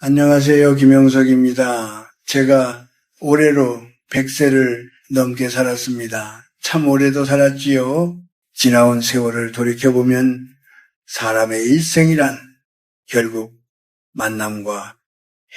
안녕하세요. 김영석입니다. 제가 올해로 100세를 넘게 살았습니다. 참 오래도 살았지요. 지나온 세월을 돌이켜보면 사람의 일생이란 결국 만남과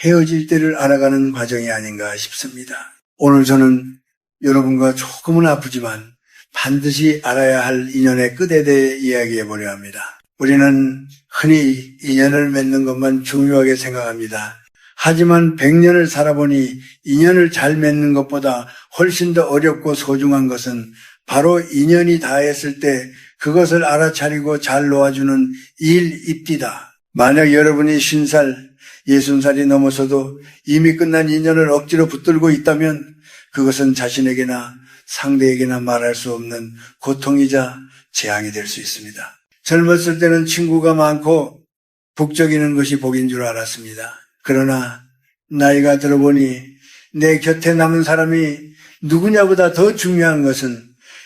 헤어질 때를 알아가는 과정이 아닌가 싶습니다. 오늘 저는 여러분과 조금은 아프지만 반드시 알아야 할 인연의 끝에 대해 이야기해 보려 합니다. 우리는 흔히 인연을 맺는 것만 중요하게 생각합니다. 하지만 100년을 살아보니 인연을 잘 맺는 것보다 훨씬 더 어렵고 소중한 것은 바로 인연이 닿았을 때 그것을 알아차리고 잘 놓아주는 일입디다. 만약 여러분이 50살, 60살이 넘어서도 이미 끝난 인연을 억지로 붙들고 있다면 그것은 자신에게나 상대에게나 말할 수 없는 고통이자 재앙이 될 수 있습니다. 젊었을 때는 친구가 많고 북적이는 것이 복인 줄 알았습니다. 그러나 나이가 들어보니 내 곁에 남은 사람이 누구냐보다 더 중요한 것은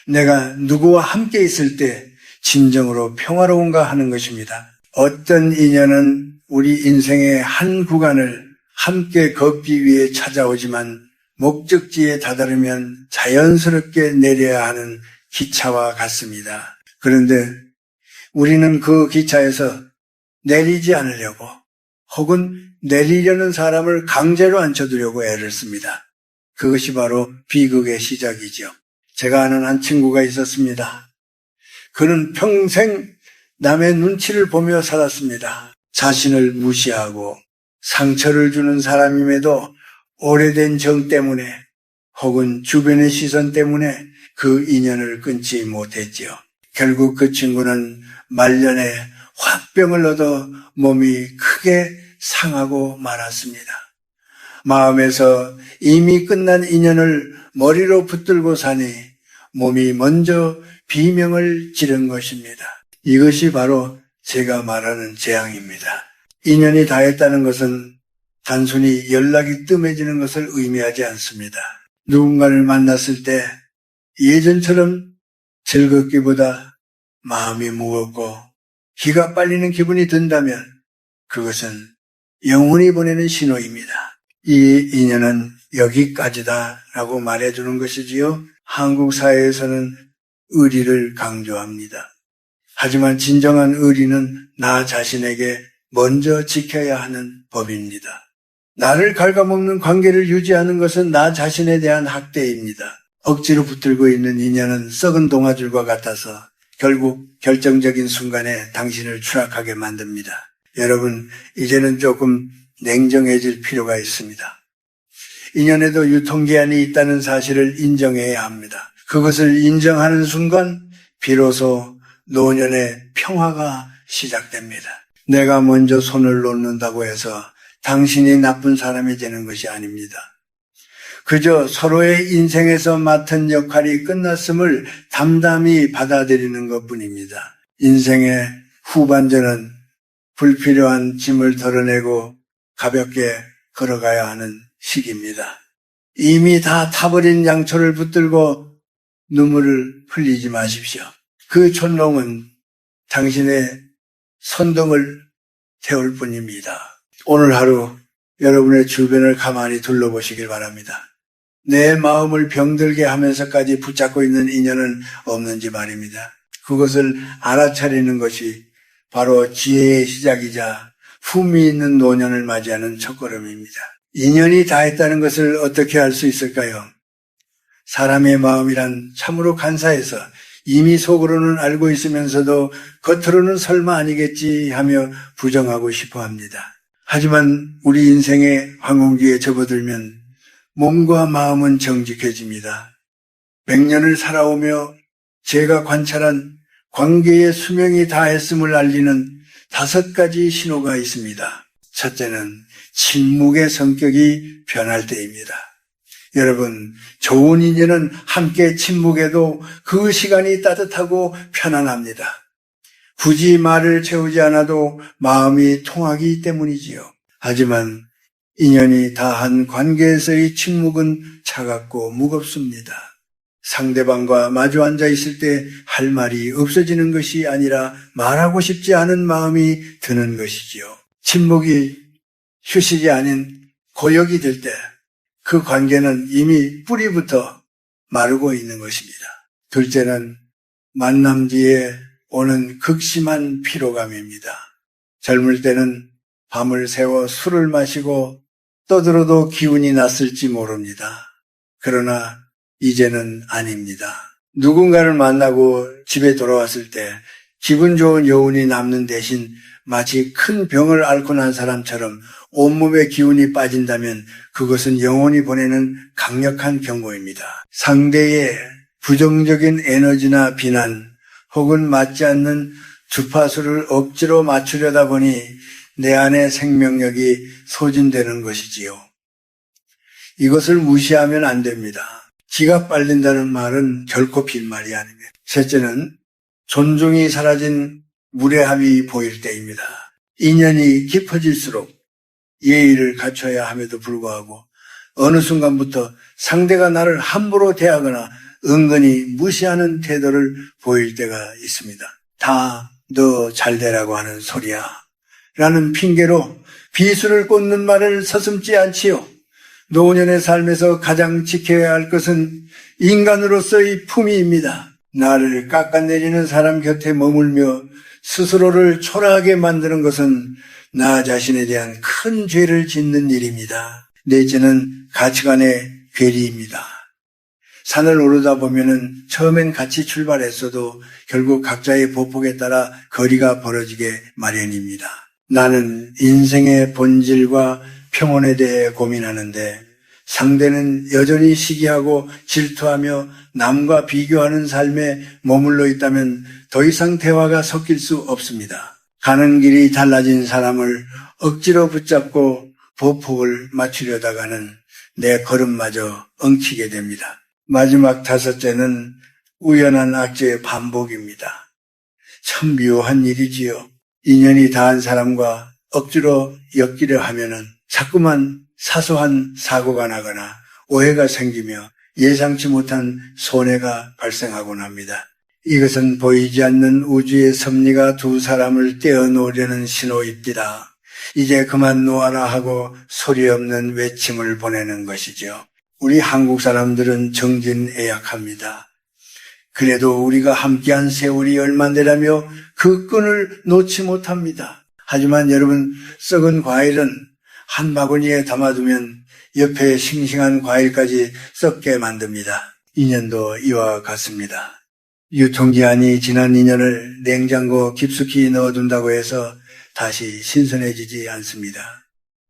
내가 누구와 함께 있을 때 진정으로 평화로운가 하는 것입니다. 어떤 인연은 우리 인생의 한 구간을 함께 걷기 위해 찾아오지만 목적지에 다다르면 자연스럽게 내려야 하는 기차와 같습니다. 그런데 우리는 그 기차에서 내리지 않으려고 혹은 내리려는 사람을 강제로 앉혀두려고 애를 씁니다. 그것이 바로 비극의 시작이죠. 제가 아는 한 친구가 있었습니다. 그는 평생 남의 눈치를 보며 살았습니다. 자신을 무시하고 상처를 주는 사람임에도 오래된 정 때문에 혹은 주변의 시선 때문에 그 인연을 끊지 못했지요. 결국 그 친구는 말년에 화병을 얻어 몸이 크게 상하고 말았습니다. 마음에서 이미 끝난 인연을 머리로 붙들고 사니 몸이 먼저 비명을 지른 것입니다. 이것이 바로 제가 말하는 재앙입니다. 인연이 닿았다는 것은 단순히 연락이 뜸해지는 것을 의미하지 않습니다. 누군가를 만났을 때 예전처럼 즐겁기보다 마음이 무겁고 기가 빨리는 기분이 든다면 그것은 영혼이 보내는 신호입니다. 이 인연은 여기까지다라고 말해주는 것이지요. 한국 사회에서는 의리를 강조합니다. 하지만 진정한 의리는 나 자신에게 먼저 지켜야 하는 법입니다. 나를 갉아먹는 관계를 유지하는 것은 나 자신에 대한 학대입니다. 억지로 붙들고 있는 인연은 썩은 동아줄과 같아서 결국 결정적인 순간에 당신을 추락하게 만듭니다. 여러분, 이제는 조금 냉정해질 필요가 있습니다. 인연에도 유통기한이 있다는 사실을 인정해야 합니다. 그것을 인정하는 순간 비로소 노년의 평화가 시작됩니다. 내가 먼저 손을 놓는다고 해서 당신이 나쁜 사람이 되는 것이 아닙니다. 그저 서로의 인생에서 맡은 역할이 끝났음을 담담히 받아들이는 것뿐입니다. 인생의 후반전은 불필요한 짐을 덜어내고 가볍게 걸어가야 하는 시기입니다. 이미 다 타버린 양초를 붙들고 눈물을 흘리지 마십시오. 그 촌농은 당신의 손등을 태울 뿐입니다. 오늘 하루 여러분의 주변을 가만히 둘러보시길 바랍니다. 내 마음을 병들게 하면서까지 붙잡고 있는 인연은 없는지 말입니다. 그것을 알아차리는 것이 바로 지혜의 시작이자 품위 있는 노년을 맞이하는 첫걸음입니다. 인연이 닿았다는 것을 어떻게 알 수 있을까요? 사람의 마음이란 참으로 간사해서 이미 속으로는 알고 있으면서도 겉으로는 설마 아니겠지 하며 부정하고 싶어 합니다. 하지만 우리 인생의 황혼기에 접어들면 몸과 마음은 정직해집니다. 100년을 살아오며 제가 관찰한 관계의 수명이 다했음을 알리는 5가지 신호가 있습니다. 첫째는 침묵의 성격이 변할 때입니다. 여러분, 좋은 인연은 함께 침묵해도 그 시간이 따뜻하고 편안합니다. 굳이 말을 채우지 않아도 마음이 통하기 때문이지요. 하지만 인연이 다한 관계에서의 침묵은 차갑고 무겁습니다. 상대방과 마주 앉아 있을 때 할 말이 없어지는 것이 아니라 말하고 싶지 않은 마음이 드는 것이지요. 침묵이 휴식이 아닌 고역이 될 때 그 관계는 이미 뿌리부터 마르고 있는 것입니다. 둘째는 만남 뒤에 오는 극심한 피로감입니다. 젊을 때는 밤을 새워 술을 마시고 떠들어도 기운이 났을지 모릅니다. 그러나 이제는 아닙니다. 누군가를 만나고 집에 돌아왔을 때 기분 좋은 여운이 남는 대신 마치 큰 병을 앓고 난 사람처럼 온몸의 기운이 빠진다면 그것은 영혼이 보내는 강력한 경고입니다. 상대의 부정적인 에너지나 비난 혹은 맞지 않는 주파수를 억지로 맞추려다 보니 내 안의 생명력이 소진되는 것이지요. 이것을 무시하면 안 됩니다. 기가 빨린다는 말은 결코 빈말이 아닙니다. 셋째는 존중이 사라진 무례함이 보일 때입니다. 인연이 깊어질수록 예의를 갖춰야 함에도 불구하고 어느 순간부터 상대가 나를 함부로 대하거나 은근히 무시하는 태도를 보일 때가 있습니다. 다 너 잘되라고 하는 소리야 라는 핑계로 비수를 꽂는 말을 서슴지 않지요. 노년의 삶에서 가장 지켜야 할 것은 인간으로서의 품위입니다. 나를 깎아내리는 사람 곁에 머물며 스스로를 초라하게 만드는 것은 나 자신에 대한 큰 죄를 짓는 일입니다. 넷째는 가치관의 괴리입니다. 산을 오르다 보면은 처음엔 같이 출발했어도 결국 각자의 보폭에 따라 거리가 벌어지게 마련입니다. 나는 인생의 본질과 평온에 대해 고민하는데 상대는 여전히 시기하고 질투하며 남과 비교하는 삶에 머물러 있다면 더 이상 대화가 섞일 수 없습니다. 가는 길이 달라진 사람을 억지로 붙잡고 보폭을 맞추려다가는 내 걸음마저 엉키게 됩니다. 마지막 다섯째는 우연한 악재의 반복입니다. 참 묘한 일이지요. 인연이 닿은 사람과 억지로 엮이려 하면은 자꾸만 사소한 사고가 나거나 오해가 생기며 예상치 못한 손해가 발생하곤 합니다. 이것은 보이지 않는 우주의 섭리가 두 사람을 떼어놓으려는 신호입니다. 이제 그만 놓아라 하고 소리 없는 외침을 보내는 것이죠. 우리 한국 사람들은 정진애약합니다. 그래도 우리가 함께한 세월이 얼마인데라며 그 끈을 놓지 못합니다. 하지만 여러분, 썩은 과일은 한 바구니에 담아두면 옆에 싱싱한 과일까지 썩게 만듭니다. 인연도 이와 같습니다. 유통기한이 지난 인연을 냉장고 깊숙이 넣어둔다고 해서 다시 신선해지지 않습니다.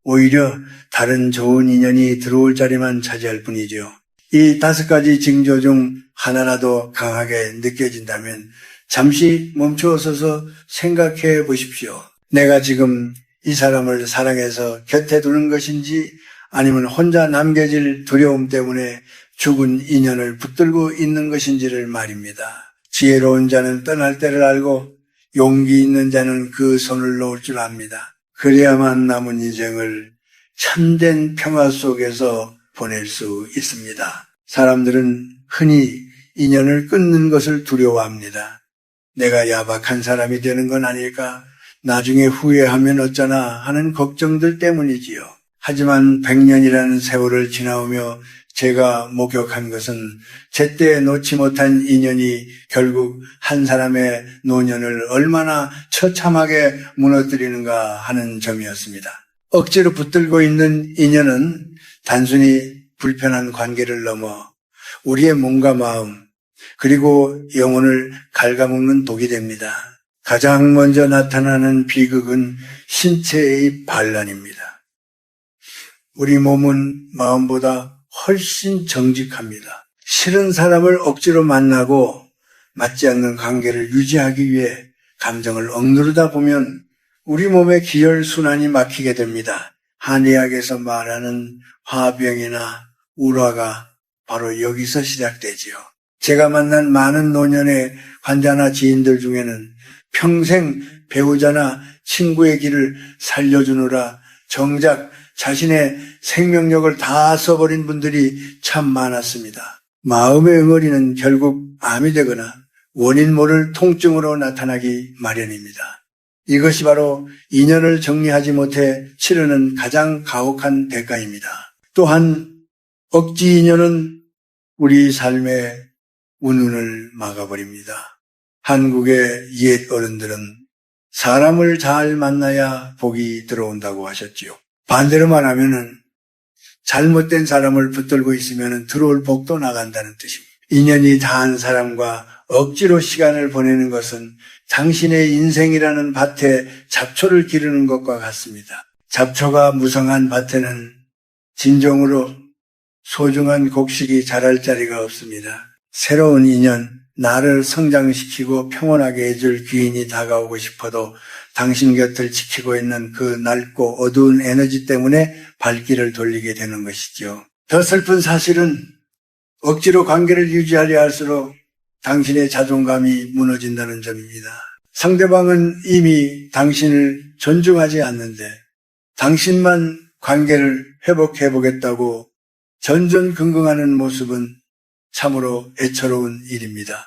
오히려 다른 좋은 인연이 들어올 자리만 차지할 뿐이죠. 이 5가지 징조 중 하나라도 강하게 느껴진다면 잠시 멈추어서서 생각해 보십시오. 내가 지금 이 사람을 사랑해서 곁에 두는 것인지 아니면 혼자 남겨질 두려움 때문에 죽은 인연을 붙들고 있는 것인지를 말입니다. 지혜로운 자는 떠날 때를 알고 용기 있는 자는 그 손을 놓을 줄 압니다. 그래야만 남은 인생을 참된 평화 속에서 보낼 수 있습니다. 사람들은 흔히 인연을 끊는 것을 두려워합니다. 내가 야박한 사람이 되는 건 아닐까? 나중에 후회하면 어쩌나 하는 걱정들 때문이지요. 하지만 100년이라는 세월을 지나오며 제가 목격한 것은 제때 놓지 못한 인연이 결국 한 사람의 노년을 얼마나 처참하게 무너뜨리는가 하는 점이었습니다. 억지로 붙들고 있는 인연은 단순히 불편한 관계를 넘어 우리의 몸과 마음 그리고 영혼을 갉아먹는 독이 됩니다. 가장 먼저 나타나는 비극은 신체의 반란입니다. 우리 몸은 마음보다 훨씬 정직합니다. 싫은 사람을 억지로 만나고 맞지 않는 관계를 유지하기 위해 감정을 억누르다 보면 우리 몸의 기혈순환이 막히게 됩니다. 한의학에서 말하는 화병이나 울화가 바로 여기서 시작되지요. 제가 만난 많은 노년의 환자나 지인들 중에는 평생 배우자나 친구의 길을 살려주느라 정작 자신의 생명력을 다 써버린 분들이 참 많았습니다. 마음의 응어리는 결국 암이 되거나 원인 모를 통증으로 나타나기 마련입니다. 이것이 바로 인연을 정리하지 못해 치르는 가장 가혹한 대가입니다. 또한 억지 인연은 우리 삶의 운운을 막아버립니다. 한국의 옛 어른들은 사람을 잘 만나야 복이 들어온다고 하셨지요. 반대로 말하면은 잘못된 사람을 붙들고 있으면 들어올 복도 나간다는 뜻입니다. 인연이 다한 사람과 억지로 시간을 보내는 것은 당신의 인생이라는 밭에 잡초를 기르는 것과 같습니다. 잡초가 무성한 밭에는 진정으로 소중한 곡식이 자랄 자리가 없습니다. 새로운 인연, 나를 성장시키고 평온하게 해줄 귀인이 다가오고 싶어도 당신 곁을 지키고 있는 그 낡고 어두운 에너지 때문에 발길을 돌리게 되는 것이죠. 더 슬픈 사실은 억지로 관계를 유지하려 할수록 당신의 자존감이 무너진다는 점입니다. 상대방은 이미 당신을 존중하지 않는데 당신만 관계를 회복해보겠다고 전전긍긍하는 모습은 참으로 애처로운 일입니다.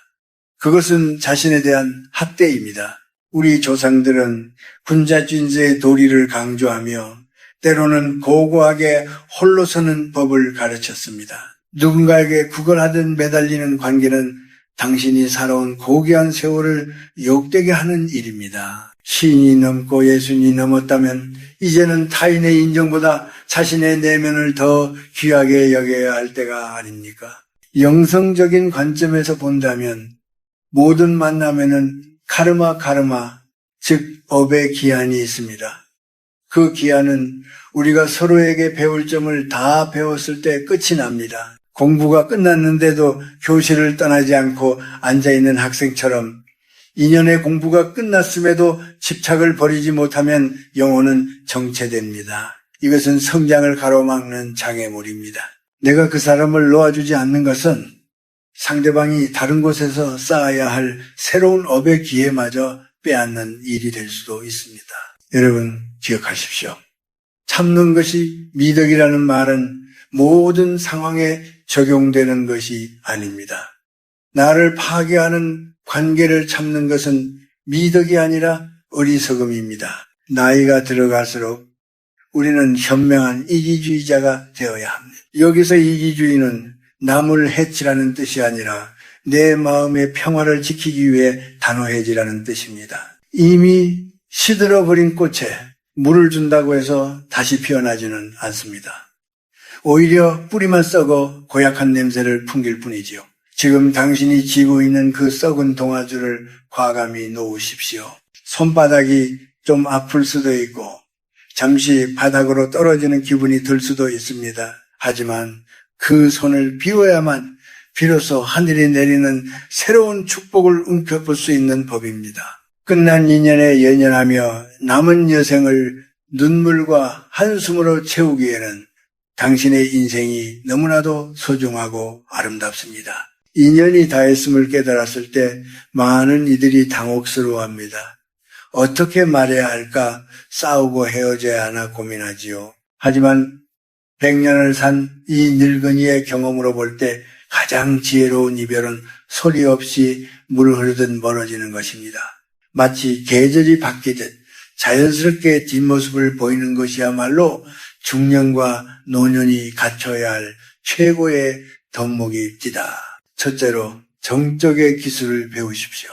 그것은 자신에 대한 학대입니다. 우리 조상들은 군자진세의 도리를 강조하며 때로는 고고하게 홀로 서는 법을 가르쳤습니다. 누군가에게 구걸하듯 매달리는 관계는 당신이 살아온 고귀한 세월을 욕되게 하는 일입니다. 시인이 넘고 예수님이 넘었다면 이제는 타인의 인정보다 자신의 내면을 더 귀하게 여겨야 할 때가 아닙니까? 영성적인 관점에서 본다면 모든 만남에는 카르마, 즉 업의 기한이 있습니다. 그 기한은 우리가 서로에게 배울 점을 다 배웠을 때 끝이 납니다. 공부가 끝났는데도 교실을 떠나지 않고 앉아있는 학생처럼 인연의 공부가 끝났음에도 집착을 버리지 못하면 영혼은 정체됩니다. 이것은 성장을 가로막는 장애물입니다. 내가 그 사람을 놓아주지 않는 것은 상대방이 다른 곳에서 쌓아야 할 새로운 업의 기회마저 빼앗는 일이 될 수도 있습니다. 여러분 기억하십시오. 참는 것이 미덕이라는 말은 모든 상황에 적용되는 것이 아닙니다. 나를 파괴하는 관계를 참는 것은 미덕이 아니라 어리석음입니다. 나이가 들어갈수록 우리는 현명한 이기주의자가 되어야 합니다. 여기서 이기주의는 남을 해치라는 뜻이 아니라 내 마음의 평화를 지키기 위해 단호해지라는 뜻입니다. 이미 시들어버린 꽃에 물을 준다고 해서 다시 피어나지는 않습니다. 오히려 뿌리만 썩어 고약한 냄새를 풍길 뿐이지요. 지금 당신이 쥐고 있는 그 썩은 동아줄을 과감히 놓으십시오. 손바닥이 좀 아플 수도 있고 잠시 바닥으로 떨어지는 기분이 들 수도 있습니다. 하지만 그 손을 비워야만 비로소 하늘이 내리는 새로운 축복을 움켜볼 수 있는 법입니다. 끝난 인연에 연연하며 남은 여생을 눈물과 한숨으로 채우기에는 당신의 인생이 너무나도 소중하고 아름답습니다. 인연이 다했음을 깨달았을 때 많은 이들이 당혹스러워합니다. 어떻게 말해야 할까 싸우고 헤어져야 하나 고민하지요. 하지만 100년을 산 이 늙은이의 경험으로 볼 때 가장 지혜로운 이별은 소리 없이 물 흐르듯 멀어지는 것입니다. 마치 계절이 바뀌듯 자연스럽게 뒷모습을 보이는 것이야말로 중년과 노년이 갖춰야 할 최고의 덕목입니다. 첫째로 정적의 기술을 배우십시오.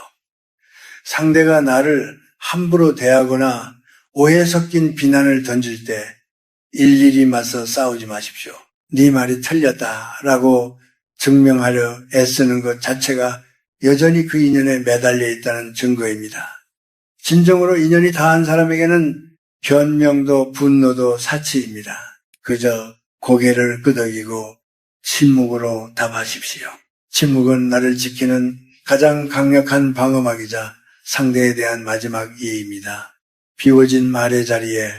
상대가 나를 함부로 대하거나 오해 섞인 비난을 던질 때 일일이 맞서 싸우지 마십시오. 네 말이 틀렸다라고 증명하려 애쓰는 것 자체가 여전히 그 인연에 매달려 있다는 증거입니다. 진정으로 인연이 다한 사람에게는 변명도 분노도 사치입니다. 그저 고개를 끄덕이고 침묵으로 답하십시오. 침묵은 나를 지키는 가장 강력한 방어막이자 상대에 대한 마지막 이해입니다. 비워진 말의 자리에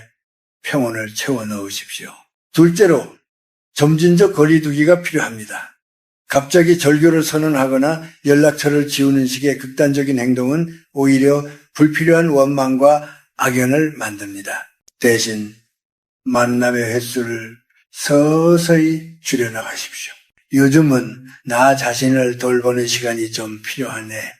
평온을 채워 넣으십시오. 둘째로 점진적 거리두기가 필요합니다. 갑자기 절교를 선언하거나 연락처를 지우는 식의 극단적인 행동은 오히려 불필요한 원망과 악연을 만듭니다. 대신 만남의 횟수를 서서히 줄여나가십시오. 요즘은 나 자신을 돌보는 시간이 좀 필요하네.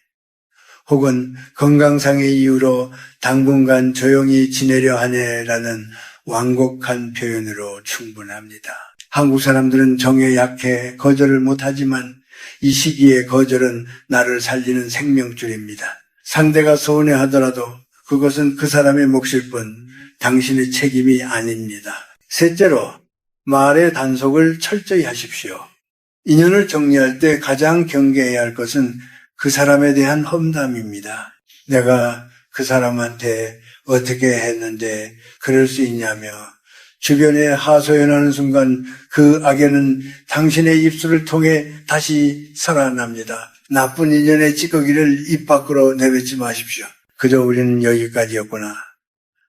혹은 건강상의 이유로 당분간 조용히 지내려 하네라는 완곡한 표현으로 충분합니다. 한국 사람들은 정에 약해 거절을 못하지만 이 시기에 거절은 나를 살리는 생명줄입니다. 상대가 서운해하더라도 그것은 그 사람의 몫일 뿐 당신의 책임이 아닙니다. 셋째로, 말의 단속을 철저히 하십시오. 인연을 정리할 때 가장 경계해야 할 것은 그 사람에 대한 험담입니다. 내가 그 사람한테 어떻게 했는데 그럴 수 있냐며 주변에 하소연하는 순간 그 악연은 당신의 입술을 통해 다시 살아납니다. 나쁜 인연의 찌꺼기를 입 밖으로 내뱉지 마십시오. 그저 우리는 여기까지였구나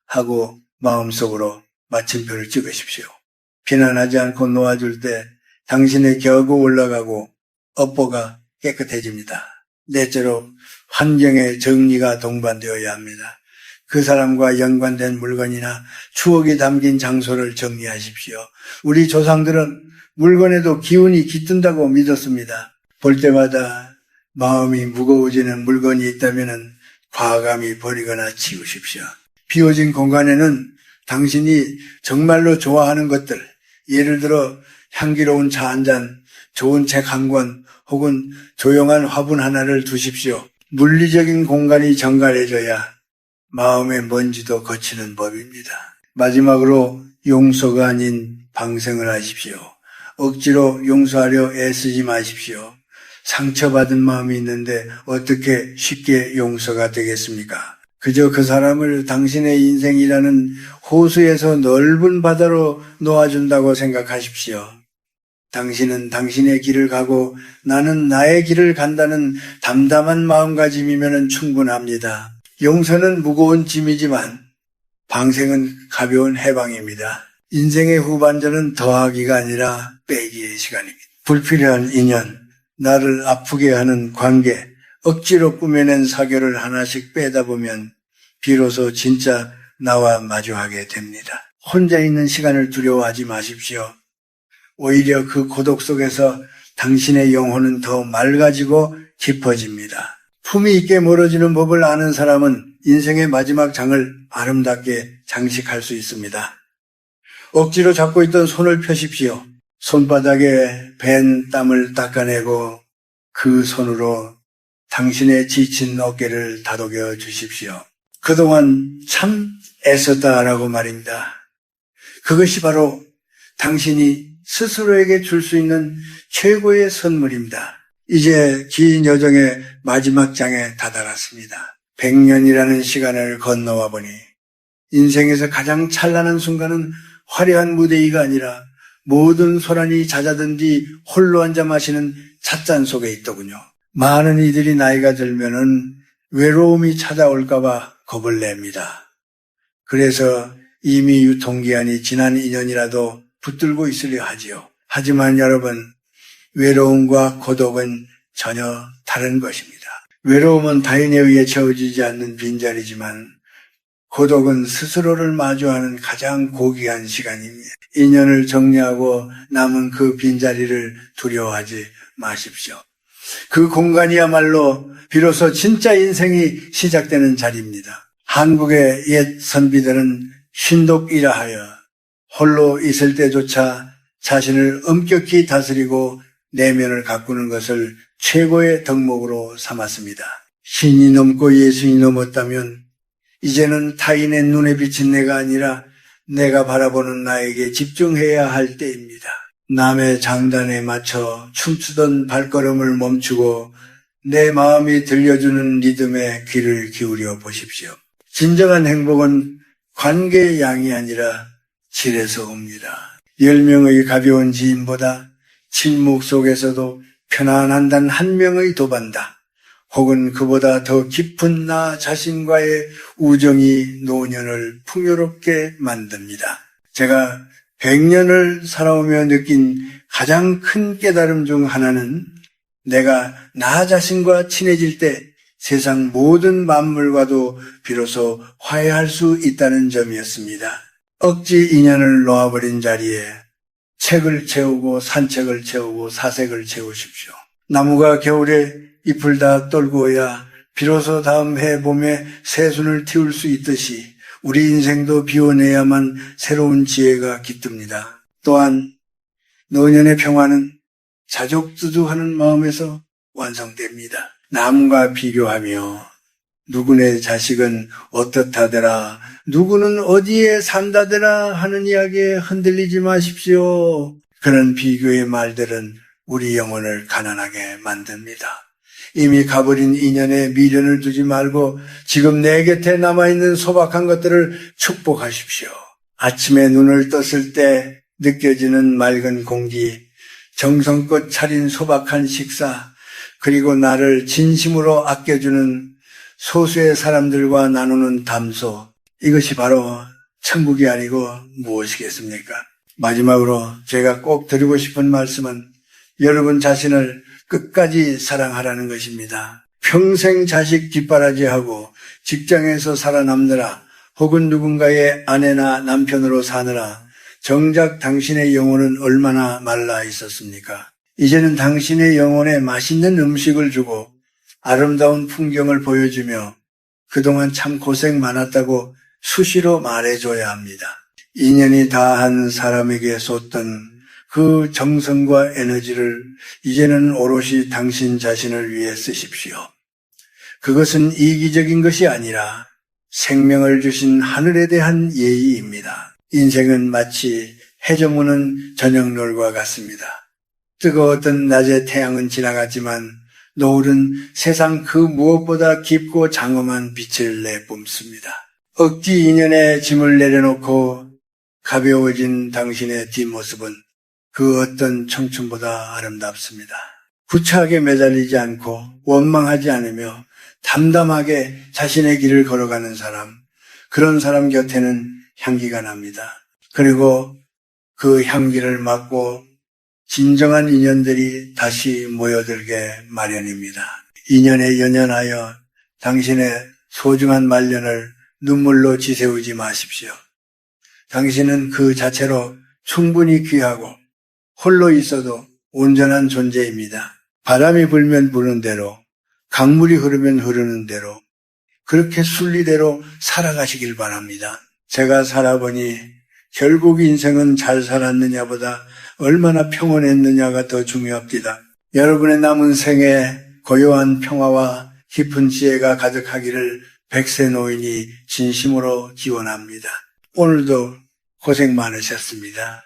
하고 마음속으로 마침표를 찍으십시오. 비난하지 않고 놓아줄 때 당신의 격이 올라가고 업보가 깨끗해집니다. 넷째로, 환경의 정리가 동반되어야 합니다. 그 사람과 연관된 물건이나 추억이 담긴 장소를 정리하십시오. 우리 조상들은 물건에도 기운이 깃든다고 믿었습니다. 볼 때마다 마음이 무거워지는 물건이 있다면 과감히 버리거나 치우십시오. 비워진 공간에는 당신이 정말로 좋아하는 것들, 예를 들어 향기로운 차 한 잔, 좋은 책 한 권, 혹은 조용한 화분 하나를 두십시오. 물리적인 공간이 정갈해져야 마음의 먼지도 거치는 법입니다. 마지막으로 용서가 아닌 방생을 하십시오. 억지로 용서하려 애쓰지 마십시오. 상처받은 마음이 있는데 어떻게 쉽게 용서가 되겠습니까? 그저 그 사람을 당신의 인생이라는 호수에서 넓은 바다로 놓아준다고 생각하십시오. 당신은 당신의 길을 가고 나는 나의 길을 간다는 담담한 마음가짐이면 충분합니다. 용서는 무거운 짐이지만 방생은 가벼운 해방입니다. 인생의 후반전은 더하기가 아니라 빼기의 시간입니다. 불필요한 인연, 나를 아프게 하는 관계, 억지로 꾸며낸 사교를 하나씩 빼다 보면 비로소 진짜 나와 마주하게 됩니다. 혼자 있는 시간을 두려워하지 마십시오. 오히려 그 고독 속에서 당신의 영혼은 더 맑아지고 깊어집니다. 품위 있게 멀어지는 법을 아는 사람은 인생의 마지막 장을 아름답게 장식할 수 있습니다. 억지로 잡고 있던 손을 펴십시오. 손바닥에 밴 땀을 닦아내고 그 손으로 당신의 지친 어깨를 다독여 주십시오. 그동안 참 애썼다라고 말입니다. 그것이 바로 당신이 스스로에게 줄 수 있는 최고의 선물입니다. 이제 긴 여정의 마지막 장에 다다랐습니다. 100년이라는 시간을 건너와 보니 인생에서 가장 찬란한 순간은 화려한 무대 위가 아니라 모든 소란이 잦아든 뒤 홀로 앉아 마시는 찻잔 속에 있더군요. 많은 이들이 나이가 들면은 외로움이 찾아올까봐 겁을 냅니다. 그래서 이미 유통기한이 지난 인연이라도 붙들고 있으려 하지요. 하지만 여러분, 외로움과 고독은 전혀 다른 것입니다. 외로움은 타인에 의해 채워지지 않는 빈자리지만 고독은 스스로를 마주하는 가장 고귀한 시간입니다. 인연을 정리하고 남은 그 빈자리를 두려워하지 마십시오. 그 공간이야말로 비로소 진짜 인생이 시작되는 자리입니다. 한국의 옛 선비들은 신독이라 하여 홀로 있을 때조차 자신을 엄격히 다스리고 내면을 가꾸는 것을 최고의 덕목으로 삼았습니다. 신이 넘고 예수이 넘었다면 이제는 타인의 눈에 비친 내가 아니라 내가 바라보는 나에게 집중해야 할 때입니다. 남의 장단에 맞춰 춤추던 발걸음을 멈추고 내 마음이 들려주는 리듬에 귀를 기울여 보십시오. 진정한 행복은 관계의 양이 아니라 질에서 옵니다. 10명의 가벼운 지인보다 침묵 속에서도 편안한 단 한 명의 도반다. 혹은 그보다 더 깊은 나 자신과의 우정이 노년을 풍요롭게 만듭니다. 제가 100년을 살아오며 느낀 가장 큰 깨달음 중 하나는 내가 나 자신과 친해질 때 세상 모든 만물과도 비로소 화해할 수 있다는 점이었습니다. 억지 인연을 놓아버린 자리에 책을 채우고 산책을 채우고 사색을 채우십시오. 나무가 겨울에 잎을 다 떨구어야 비로소 다음 해 봄에 새순을 틔울 수 있듯이 우리 인생도 비워내야만 새로운 지혜가 깃듭니다. 또한 노년의 평화는 자족두두하는 마음에서 완성됩니다. 남과 비교하며 누구네 자식은 어떻다더라, 누구는 어디에 산다더라 하는 이야기에 흔들리지 마십시오. 그런 비교의 말들은 우리 영혼을 가난하게 만듭니다. 이미 가버린 인연에 미련을 두지 말고 지금 내 곁에 남아있는 소박한 것들을 축복하십시오. 아침에 눈을 떴을 때 느껴지는 맑은 공기, 정성껏 차린 소박한 식사, 그리고 나를 진심으로 아껴주는 소수의 사람들과 나누는 담소, 이것이 바로 천국이 아니고 무엇이겠습니까? 마지막으로 제가 꼭 드리고 싶은 말씀은 여러분 자신을 끝까지 사랑하라는 것입니다. 평생 자식 뒷바라지하고 직장에서 살아남느라 혹은 누군가의 아내나 남편으로 사느라 정작 당신의 영혼은 얼마나 말라 있었습니까? 이제는 당신의 영혼에 맛있는 음식을 주고 아름다운 풍경을 보여주며 그동안 참 고생 많았다고 수시로 말해줘야 합니다. 인연이 다한 사람에게 쏟던 그 정성과 에너지를 이제는 오롯이 당신 자신을 위해 쓰십시오. 그것은 이기적인 것이 아니라 생명을 주신 하늘에 대한 예의입니다. 인생은 마치 해저무는 저녁놀과 같습니다. 뜨거웠던 낮의 태양은 지나갔지만 노을은 세상 그 무엇보다 깊고 장엄한 빛을 내뿜습니다. 억지 인연의 짐을 내려놓고 가벼워진 당신의 뒷모습은 그 어떤 청춘보다 아름답습니다. 구차하게 매달리지 않고 원망하지 않으며 담담하게 자신의 길을 걸어가는 사람, 그런 사람 곁에는 향기가 납니다. 그리고 그 향기를 맡고 진정한 인연들이 다시 모여들게 마련입니다. 인연에 연연하여 당신의 소중한 말년을 눈물로 지새우지 마십시오. 당신은 그 자체로 충분히 귀하고 홀로 있어도 온전한 존재입니다. 바람이 불면 부는 대로, 강물이 흐르면 흐르는 대로, 그렇게 순리대로 살아가시길 바랍니다. 제가 살아보니 결국 인생은 잘 살았느냐보다 얼마나 평온했느냐가 더 중요합니다. 여러분의 남은 생에 고요한 평화와 깊은 지혜가 가득하기를 백세 노인이 진심으로 기원합니다. 오늘도 고생 많으셨습니다.